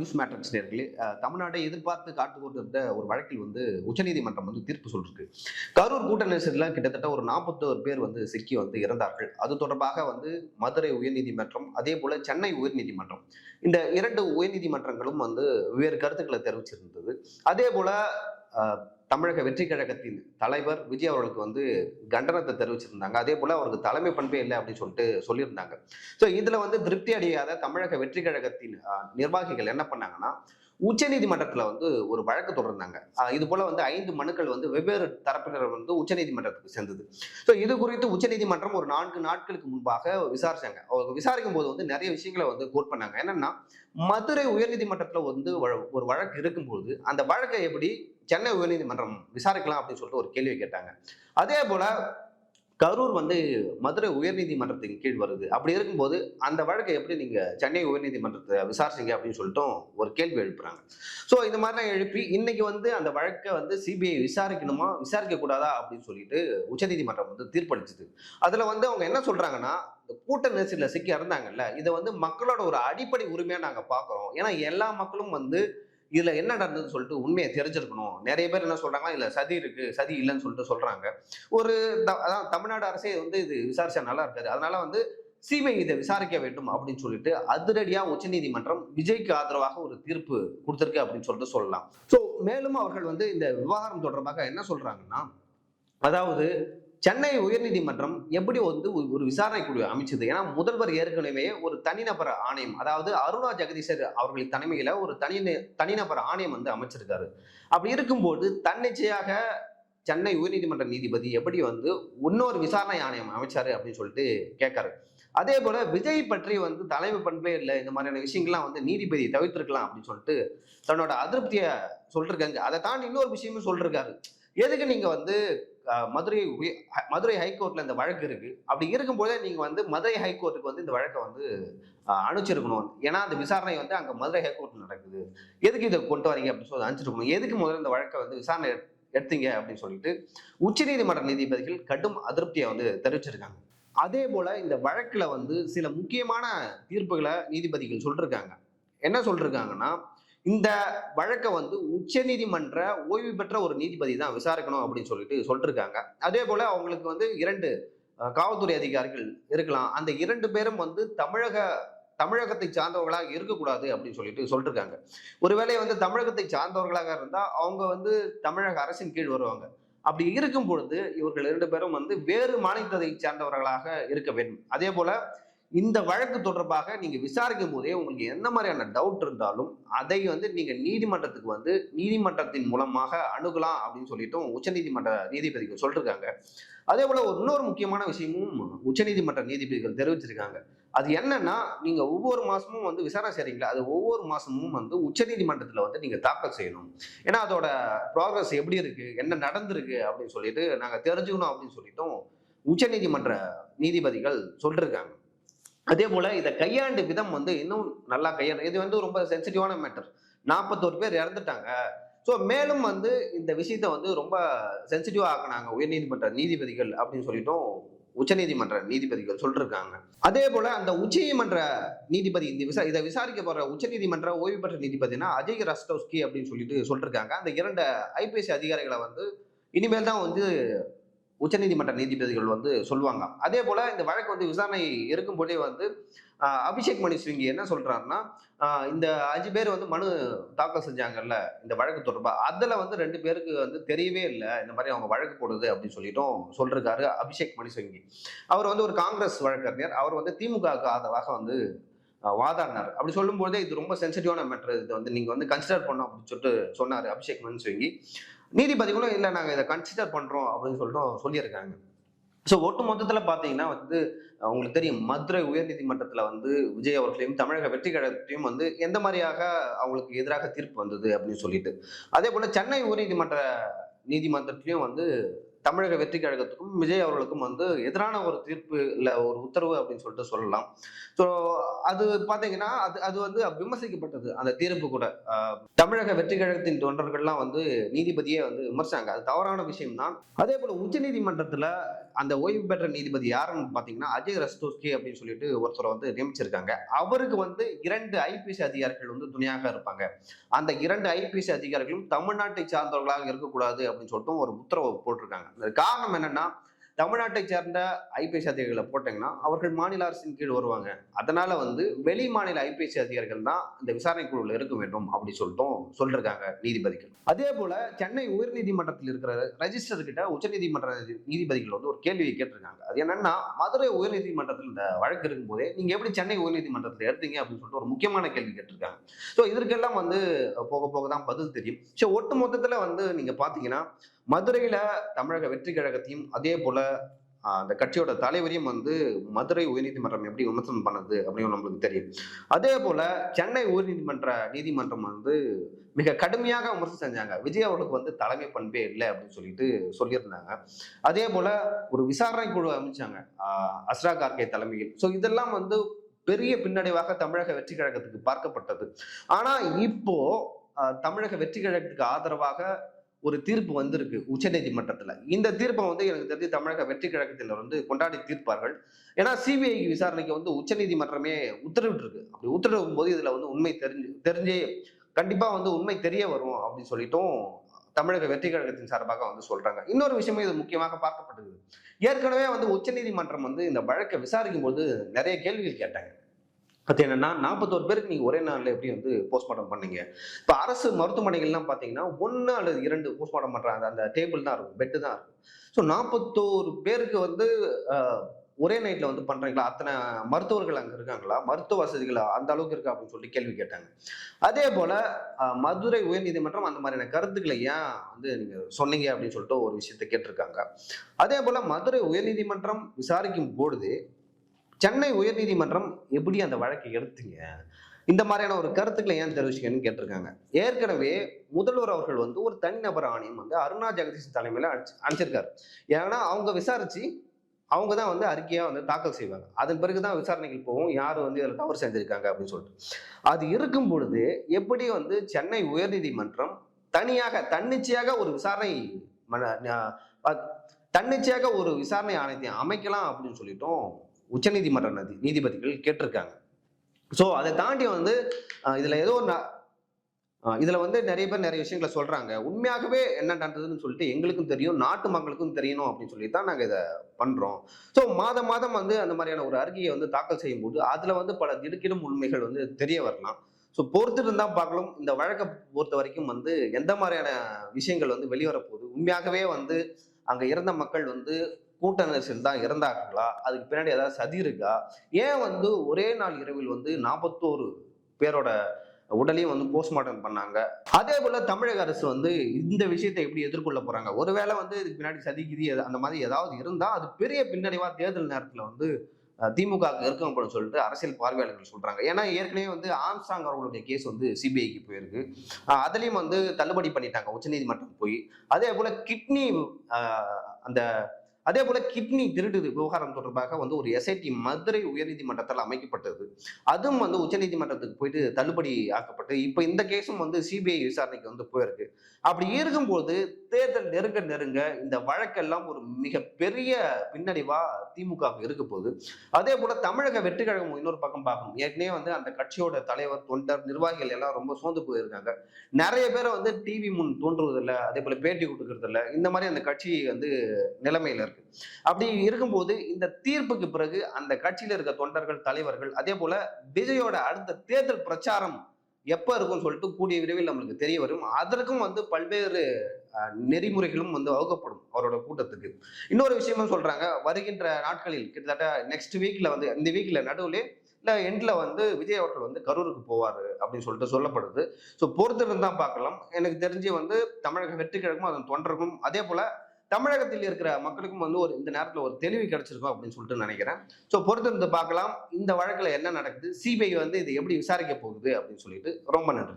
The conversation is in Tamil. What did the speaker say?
நியூஸ் மேட்ரிக்ஸ் நேயர்களே, தமிழ்நாட்டை எதிர்பார்த்து காத்து கொண்டிருந்த ஒரு வழக்கில் உச்சநீதிமன்றம் தீர்ப்பு சொல்லிருக்கு. கரூர் கூட்ட நெரிசல்ல கிட்டத்தட்ட ஒரு 41 பேர் சிக்கி இறந்தார்கள். அது தொடர்பாக மதுரை உயர்நீதிமன்றம், அதே போல சென்னை உயர்நீதிமன்றம், இந்த 2 உயர்நீதிமன்றங்களும் வெவ்வேறு கருத்துக்களை தெரிவிச்சிருந்தது. அதே போல தமிழக வெற்றி கழகத்தின் தலைவர் விஜய் அவர்களுக்கு கண்டனத்தை தெரிவிச்சிருந்தாங்க. அதே போல அவருக்கு தலைமை பண்பே இல்லை அப்படின்னு சொல்லியிருந்தாங்க. ஸோ இதுல திருப்தி அடையாத தமிழக வெற்றி கழகத்தின் நிர்வாகிகள் என்ன பண்ணாங்கன்னா, உச்ச நீதிமன்றத்துல ஒரு வழக்கு தொடர்ந்தாங்க. இது போல 5 மனுக்கள் வெவ்வேறு தரப்பினர் உச்ச நீதிமன்றத்துக்கு சென்றது. ஸோ இது குறித்து உச்ச நீதிமன்றம் ஒரு 4 நாட்களுக்கு முன்பாக விசாரிச்சாங்க. அவங்க விசாரிக்கும் போது நிறைய விஷயங்களை கோட் பண்ணாங்க. என்னன்னா, மதுரை உயர்நீதிமன்றத்துல ஒரு வழக்கு இருக்கும்போது அந்த வழக்கை எப்படி சென்னை உயர்நீதிமன்றம் விசாரிக்கலாம் அப்படின்னு ஒரு கேள்வி கேட்டாங்க. அதே போல கரூர் மதுரை உயர்நீதிமன்றத்தின் கீழ் வருது. அப்படி இருக்கும்போது அந்த வழக்கை எப்படி நீங்க சென்னை உயர்நீதிமன்றத்தை விசாரிச்சீங்க அப்படின்னு ஒரு கேள்வி எழுப்புறாங்க. ஸோ இந்த மாதிரிலாம் எழுப்பி இன்னைக்கு அந்த வழக்கை சிபிஐ விசாரிக்கணுமா விசாரிக்க கூடாதா அப்படின்னு உச்சநீதிமன்றம் தீர்ப்பளிச்சது. அதுல அவங்க என்ன சொல்றாங்கன்னா, இந்த கூட்ட நெரிசல்ல சிக்கி இறந்தாங்கல்ல, இதை மக்களோட ஒரு அடிப்படை உரிமையா நாங்க பாக்குறோம். ஏன்னா எல்லா மக்களும் இதுல என்ன நடந்ததுன்னு சொல்லிட்டு உண்மையை தெரிஞ்சிருக்கணும். நிறைய பேர் என்ன சொல்றாங்கன்னா, இல்ல சதி இருக்கு, சதி இல்லைன்னு சொல்றாங்க. ஒரு அதான் தமிழ்நாடு அரசே இது விசாரிச்சா நல்லா இருக்காது. அதனால சிபிஐ இதை விசாரிக்க வேண்டும் அப்படின்னு அதிரடியா உச்சநீதிமன்றம் விஜய்க்கு ஆதரவாக ஒரு தீர்ப்பு கொடுத்திருக்கு அப்படின்னு சொல்லலாம். சோ மேலும் அவர்கள் இந்த விவகாரம் தொடர்பாக என்ன சொல்றாங்கன்னா, அதாவது சென்னை உயர்நீதிமன்றம் எப்படி ஒரு விசாரணை குழு அமைச்சது. ஏன்னா முதல்வர் ஏற்கனவே ஒரு தனிநபர் ஆணையம், அதாவது அருணா ஜெகதீசர் அவர்களின் தலைமையில ஒரு தனிநபர் ஆணையம் அமைச்சிருக்காரு. அப்படி இருக்கும்போது தன்னிச்சையாக சென்னை உயர்நீதிமன்ற நீதிபதி எப்படி இன்னொரு விசாரணை ஆணையம் அமைச்சாரு அப்படின்னு கேட்காரு. அதே போல விஜய் பற்றி தலைமை பண்பே இல்லை, இந்த மாதிரியான விஷயங்கள்லாம் நீதிபதி தவிர்த்திருக்கலாம் அப்படின்னு தன்னோட அதிருப்தியை சொல்லிருக்காங்க. அதை தாண்டி இன்னொரு விஷயமும் சொல்லிருக்காரு. எதுக்கு நீங்க மதுரை ஹைகோர்ட்ல இந்த வழக்கு இருக்கு, அப்படி இருக்கும்போதே நீங்க மதுரை ஹைகோர்ட்டுக்கு இந்த வழக்கை அனுப்பிச்சிருக்கணும். ஏன்னா அந்த விசாரணை அங்க மதுரை ஹைகோர்ட் நடக்குது, எதுக்கு இதை கொண்டு வரீங்க அப்படின்னு அனுப்பிச்சிருக்கணும். எதுக்கு முதல்ல இந்த வழக்கை விசாரணை எடுத்தீங்க அப்படின்னு உச்ச நீதிமன்ற நீதிபதிகள் கடும் அதிருப்தியை தெரிவிச்சிருக்காங்க. அதே போல இந்த வழக்குல சில முக்கியமான தீர்ப்புகளை நீதிபதிகள் சொல்லிருக்காங்க. என்ன சொல்லிருக்காங்கன்னா, இந்த வழக்கை உச்ச நீதிமன்ற ஓய்வு பெற்ற ஒரு நீதிபதி தான் விசாரிக்கணும் அப்படின்னு சொல்லிருக்காங்க. அதே போல அவங்களுக்கு 2 காவல்துறை அதிகாரிகள் இருக்கலாம். அந்த 2 பேரும் தமிழகத்தை சார்ந்தவர்களாக இருக்கக்கூடாது அப்படின்னு சொல்லிருக்காங்க. ஒருவேளை தமிழகத்தை சார்ந்தவர்களாக இருந்தா அவங்க தமிழக அரசின் கீழ் வருவாங்க. அப்படி இருக்கும் பொழுது இவர்கள் 2 பேரும் வேறு மாநிலத்தை சார்ந்தவர்களாக இருக்க வேண்டும். அதே போல இந்த வழக்கு தொடர்பாக நீங்க விசாரிக்கும் போதே உங்களுக்கு என்ன மாதிரியான டவுட் இருந்தாலும் அதை நீங்க நீதிமன்றத்துக்கு நீதிமன்றத்தின் மூலமாக அணுகலாம் அப்படின்னு உச்சநீதிமன்ற நீதிபதிகள் சொல்லிருக்காங்க. அதே போல இன்னொரு முக்கியமான விஷயமும் உச்சநீதிமன்ற நீதிபதிகள் தெரிவிச்சிருக்காங்க. அது என்னன்னா, நீங்க ஒவ்வொரு மாசமும் விசாரணை செய்றீங்களா, அது ஒவ்வொரு மாசமும் உச்சநீதிமன்றத்துல நீங்க தாக்கல் செய்யணும். ஏன்னா அதோட ப்ராக்ரஸ் எப்படி இருக்கு, என்ன நடந்திருக்கு அப்படின்னு நாங்க தெரிஞ்சுக்கணும் அப்படின்னு உச்சநீதிமன்ற நீதிபதிகள் சொல்லிருக்காங்க. அதே போல இதை கையாண்டு விதம் இன்னும் நல்லா கையாண்டு, இது ரொம்ப சென்சிட்டிவான மேட்டர். 41 பேர் இறந்துட்டாங்க. ஸோ மேலும் இந்த விஷயத்த ரொம்ப சென்சிட்டிவா ஆக்குனாங்க உயர்நீதிமன்ற நீதிபதிகள் அப்படின்னு உச்சநீதிமன்ற நீதிபதிகள் சொல்லிருக்காங்க. அதே போல அந்த உச்சநீதிமன்ற நீதிபதி இதை விசாரிக்க போற உச்சநீதிமன்ற ஓய்வு பெற்ற நீதிபதினா அஜய் ரஸ்டோஸ்கி அப்படின்னு சொல்லிருக்காங்க. அந்த 2 ஐபிஎஸ் அதிகாரிகளை இனிமேல் தான் உச்சநீதிமன்ற நீதிபதிகள் சொல்லுவாங்க. அதே போல இந்த வழக்கு விசாரணை இருக்கும்போதே அபிஷேக் மணி சிங்வி என்ன சொல்றாருன்னா, இந்த 5 பேர் மனு தாக்கல் செஞ்சாங்கல்ல இந்த வழக்கு தொடர்பா, அதுல 2 பேருக்கு தெரியவே இல்லை இந்த மாதிரி அவங்க வழக்கு போடுது அப்படின்னு சொல்லிருக்காரு அபிஷேக் மணி சிங்வி. அவர் ஒரு காங்கிரஸ் வழக்கறிஞர். அவர் திமுகவுக்கு ஆதரவாக வாதாடினார். அப்படி சொல்லும்போதே இது ரொம்ப சென்சிட்டிவான மேட்டர், இது நீங்க கன்சிடர் பண்ணணும் அப்படின்னு சொன்னாரு அபிஷேக் மணி சிங்வி. நீதிபதிகளும் இல்லை நாங்க இதை கன்சிடர் பண்றோம் அப்படின்னு சொல்லியிருக்காங்க. ஸோ ஒட்டு மொத்தத்துல பாத்தீங்கன்னா உங்களுக்கு தெரியும், மதுரை உயர்நீதிமன்றத்துல விஜய் அவர்களையும் தமிழக வெற்றி கழகத்தையும் எந்த மாதிரியாக அவங்களுக்கு எதிராக தீர்ப்பு வந்தது அப்படின்னு அதே போல சென்னை உயர்நீதிமன்றத்திலையும் தமிழக வெற்றி கழகத்துக்கும் விஜய் அவர்களுக்கும் வந்து எதிரான ஒரு தீர்ப்பு இல்ல ஒரு உத்தரவு அப்படின்னு சொல்லிட்டு சொல்லலாம். ஸோ அது பாத்தீங்கன்னா அது அது வந்து விமர்சிக்கப்பட்டது அந்த தீர்ப்பு கூட. தமிழக வெற்றி கழகத்தின் தொண்டர்கள்லாம் வந்து நீதிபதியே வந்து விமர்சாங்க. அது தவறான விஷயம் தான். அதே போல உச்ச நீதிமன்றத்துல அந்த ஓய்வு பெற்ற நீதிபதி யாருன்னு பாத்தீங்கன்னா அஜய் ரஸ்தோஸ்கி அப்படின்னு சொல்லிட்டு ஒருத்தரை வந்து நியமிச்சிருக்காங்க. அவருக்கு வந்து 2 ஐபிஎஸ் அதிகாரிகள் வந்து துணையாக இருப்பாங்க. அந்த 2 ஐபிஎஸ் அதிகாரிகளும் தமிழ்நாட்டை சார்ந்தவர்களாக இருக்கக்கூடாது அப்படின்னு சொல்லிட்டு ஒரு உத்தரவு போட்டிருக்காங்க. காரணம் என்னன்னா, தமிழ்நாட்டை சேர்ந்த ஐபிஎஸ் அதிகாரிகளை போட்டீங்கன்னா அவர்கள் மாநில அரசின் கீழ் வருவாங்க. அதனால வந்து வெளி மாநில ஐபிஎஸ் அதிகாரிகள் தான் இந்த விசாரணை குழுவில் இருக்க வேண்டும் அப்படி சொல்லிட்டும் சொல்லிருக்காங்க நீதிபதிகள். அதே போல சென்னை உயர்நீதிமன்றத்தில் இருக்கிற ரெஜிஸ்டர் கிட்ட உச்சநீதிமன்ற நீதிபதிகள் வந்து ஒரு கேள்வியை கேட்டிருக்காங்க. அது என்னன்னா, மதுரை உயர்நீதிமன்றத்தில் இந்த வழக்கு இருக்கும் போதே நீங்க எப்படி சென்னை உயர்நீதிமன்றத்தில் எடுத்தீங்க அப்படின்னு சொல்லிட்டு ஒரு முக்கியமான கேள்வி கேட்டிருக்காங்க. ஸோ இதற்கெல்லாம் வந்து போக போக தான் பதில் தெரியும். ஸோ ஒட்டு மொத்தத்துல வந்து நீங்க பாத்தீங்கன்னா மதுரையில தமிழக வெற்றி கழகத்தையும் அதே போல அந்த கட்சியோட தலைவரையும் வந்து மதுரை உயர்நீதிமன்றம் எப்படி விமர்சனம் பண்ணது அப்படின்னு நம்மளுக்கு தெரியும். அதே போல சென்னை நீதிமன்றம் வந்து மிக கடுமையாக விமர்சனம் செஞ்சாங்க. விஜய் அவர்களுக்கு வந்து தலைமை பண்பே இல்லை அப்படின்னு சொல்லிட்டு சொல்லியிருந்தாங்க. அதே போல ஒரு விசாரணை குழு அமைச்சாங்க அஸ்ரா கார்கே தலைமையில். ஸோ இதெல்லாம் வந்து பெரிய பின்னடைவாக தமிழக வெற்றி கழகத்துக்கு பார்க்கப்பட்டது. ஆனா இப்போ தமிழக வெற்றி கழகத்துக்கு ஆதரவாக ஒரு தீர்ப்பு வந்திருக்கு உச்ச நீதிமன்றத்துல. இந்த தீர்ப்பை வந்து எனக்கு தெரிஞ்சு தமிழக வெற்றி கழகத்தினர் வந்து கொண்டாடி தீர்ப்பார்கள். ஏன்னா சிபிஐ விசாரணைக்கு வந்து உச்ச நீதிமன்றமே உத்தரவிட்டு இருக்கு. அப்படி உத்தரவிடும் போது இதுல வந்து உண்மை தெரிஞ்சே கண்டிப்பா வந்து உண்மை தெரிய வரும் அப்படின்னு சொல்லிட்டும் தமிழக வெற்றி கழகத்தின் சார்பாக வந்து சொல்றாங்க. இன்னொரு விஷயமும் இது முக்கியமாக பார்க்கப்பட்டது. ஏற்கனவே வந்து உச்ச நீதிமன்றம் வந்து இந்த வழக்கை விசாரிக்கும் போது நிறைய கேள்விகள் கேட்டாங்க. அது என்னன்னா, 41 பேருக்கு நீங்க ஒரே நாள்ல எப்படி வந்து போஸ்ட்மார்ட்டம் பண்ணீங்க? இப்ப அரசு மருத்துவமனைகள்லாம் பாத்தீங்கன்னா 1 அல்லது 2 போஸ்ட்மார்ட்டம் பண்றாங்க. அந்த டேபிள் தான் இருக்கும், பெட் தான் இருக்கும். ஸோ 41 பேருக்கு வந்து ஒரே நைட்ல வந்து பண்றீங்களா? அத்தனை மருத்துவர்கள் அங்க இருக்காங்களா? மருத்துவ வசதிகள் அந்த அளவுக்கு இருக்கா அப்படின்னு சொல்லி கேள்வி கேட்டாங்க. அதே போல மதுரை உயர்நீதிமன்றம் அந்த மாதிரியான கருத்துக்களை ஏன் வந்து நீங்க சொன்னீங்க அப்படின்னு சொல்லிட்டு ஒரு விஷயத்தை கேட்டிருக்காங்க. அதே போல மதுரை உயர்நீதிமன்றம் விசாரிக்கும் பொழுது சென்னை உயர்நீதிமன்றம் எப்படி அந்த வழக்கை எடுத்தீங்க? இந்த மாதிரியான ஒரு கருத்துக்களை ஏன் தெரிவிச்சீங்கன்னு கேட்டிருக்காங்க. ஏற்கனவே முதல்வர் அவர்கள் வந்து ஒரு தனிநபர் ஆணையம் வந்து அருணா ஜெகதீஷ் தலைமையில அனுப்பிச்சிருக்காரு. ஏன்னா அவங்க விசாரிச்சு அவங்க தான் வந்து அறிக்கையா வந்து தாக்கல் செய்வாங்க. அதன் பிறகுதான் விசாரணைகள் போகும், யாரு வந்து இதுல தவறு செஞ்சிருக்காங்க அப்படின்னு சொல்லிட்டு. அது இருக்கும் பொழுது எப்படி வந்து சென்னை உயர்நீதிமன்றம் தன்னிச்சையாக ஒரு விசாரணை தன்னிச்சையாக ஒரு விசாரணை ஆணையத்தை அமைக்கலாம் அப்படின்னு சொல்லிட்டும் உச்சநீதிமன்ற நீதிபதிகள் கேட்டிருக்காங்க. சோ அதை தாண்டி வந்து இதுல ஏதோ இதுல வந்து நிறைய பேர் நிறைய விஷயங்களை சொல்றாங்க. உண்மையாகவே என்ன நடந்ததுன்னு சொல்லிட்டு எங்களுக்கும் தெரியும், நாட்டு மக்களுக்கும் தெரியணும் அப்படின்னு சொல்லி தான் நாங்க இதை பண்றோம். சோ மாதம் மாதம் வந்து அந்த மாதிரியான ஒரு அறிக்கையை வந்து தாக்கல் செய்யும் போது அதுல வந்து பல திடுக்கிடும் உண்மைகள் வந்து தெரிய வரலாம். ஸோ பொறுத்துட்டு இருந்தா பார்க்கலாம். இந்த வழக்கை பொறுத்த வரைக்கும் வந்து எந்த மாதிரியான விஷயங்கள் வந்து வெளிவர போகுது. உண்மையாகவே வந்து அங்க இறந்த மக்கள் வந்து கூட்ட நெரிசல் தான் இறந்தார்களா? அதுக்கு பின்னாடி ஏதாவது சதி இருக்கா? ஏன் வந்து ஒரே நாள் இரவில் வந்து 41 பேரோட உடலையும் வந்து போஸ்ட்மார்ட்டம் பண்ணாங்க? அதே போல தமிழக அரசு வந்து இந்த விஷயத்தை எப்படி எதிர்கொள்ள போறாங்க? ஒருவேளை வந்து இதுக்கு பின்னாடி சதிகிதி அந்த மாதிரி ஏதாவது இருந்தா அது பெரிய பின்னடைவா தேர்தல் நேரத்துல வந்து திமுக இருக்கும் அப்படின்னு சொல்லிட்டு அரசியல் பார்வையாளர்கள் சொல்றாங்க. ஏன்னா ஏற்கனவே வந்து ஆம்ஸ்ட்ராங் அவர்களுடைய கேஸ் வந்து சிபிஐக்கு போயிருக்கு. அதுலயும் வந்து தள்ளுபடி பண்ணிட்டாங்க உச்சநீதிமன்றம் போய். அதே போல அந்த அதே போல கிட்னி திருடு விவகாரம் தொடர்பாக வந்து ஒரு எஸ்ஐடி மதுரை உயர்நீதிமன்றத்தால் அமைக்கப்பட்டது. அதுவும் வந்து உச்சநீதிமன்றத்துக்கு போயிட்டு தள்ளுபடி ஆக்கப்பட்டு இப்ப இந்த கேஸும் வந்து சிபிஐ விசாரணைக்கு வந்து போயிருக்கு. அப்படி இருக்கும்போது தேர்தல் நெருங்க இந்த வழக்கெல்லாம் ஒரு மிகப்பெரிய பின்னடைவா திமுக இருக்க போகுது. அதே போல தமிழக வெற்றி கழகம் இன்னொரு பக்கம் பார்க்கணும். ஏற்கனவே வந்து அந்த கட்சியோட தலைவர், தொண்டர், நிர்வாகிகள் எல்லாம் ரொம்ப சோர்ந்து போயிருக்காங்க. நிறைய பேரை வந்து டிவி முன் தோன்றுவதில்லை, அதே போல பேட்டி கொடுக்கறது இல்லை. இந்த மாதிரி அந்த கட்சி வந்து நிலைமையில இருக்கு. அப்படி இருக்கும்போது இந்த தீர்ப்புக்கு பிறகு அந்த கட்சியில இருக்க தொண்டர்கள், தலைவர்கள், அதே போல விஜயோட அடுத்த தேர்தல் பிரச்சாரம் எப்ப இருக்கும்னு சொல்லிட்டு கூடிய விரைவில் நம்மளுக்கு தெரிய வரும். அதற்கும் வந்து பல்வேறு நெறிமுறைகளும் வந்து வகுக்கப்படும் அவரோட கூட்டத்துக்கு. இன்னொரு விஷயமும் சொல்றாங்க, வருகின்ற நாட்களில் கிட்டத்தட்ட நெக்ஸ்ட் வீக்ல வந்து இந்த வீக்ல நடுவுல இல்ல எண்ட்ல வந்து விஜய் அவர்கள் வந்து கரூருக்கு போவாரு அப்படின்னு சொல்லிட்டு சொல்லப்படுது. ஸோ பொறுத்திருந்து தான் பார்க்கலாம். எனக்கு தெரிஞ்சு வந்து தமிழக வெற்றி கழகமும் அதன் தொண்டர்களும் அதே போல தமிழகத்தில் இருக்கிற மக்களுக்கும் வந்து இந்த நேரத்தில் ஒரு தெளிவு கிடைச்சிருக்கும் அப்படின்னு சொல்லிட்டு நினைக்கிறேன். ஸோ பொறுத்திருந்து பார்க்கலாம் இந்த வழக்குல என்ன நடக்குது, சிபிஐ வந்து இதை எப்படி விசாரிக்க போகுது அப்படின்னு சொல்லிட்டு. ரொம்ப நன்றி.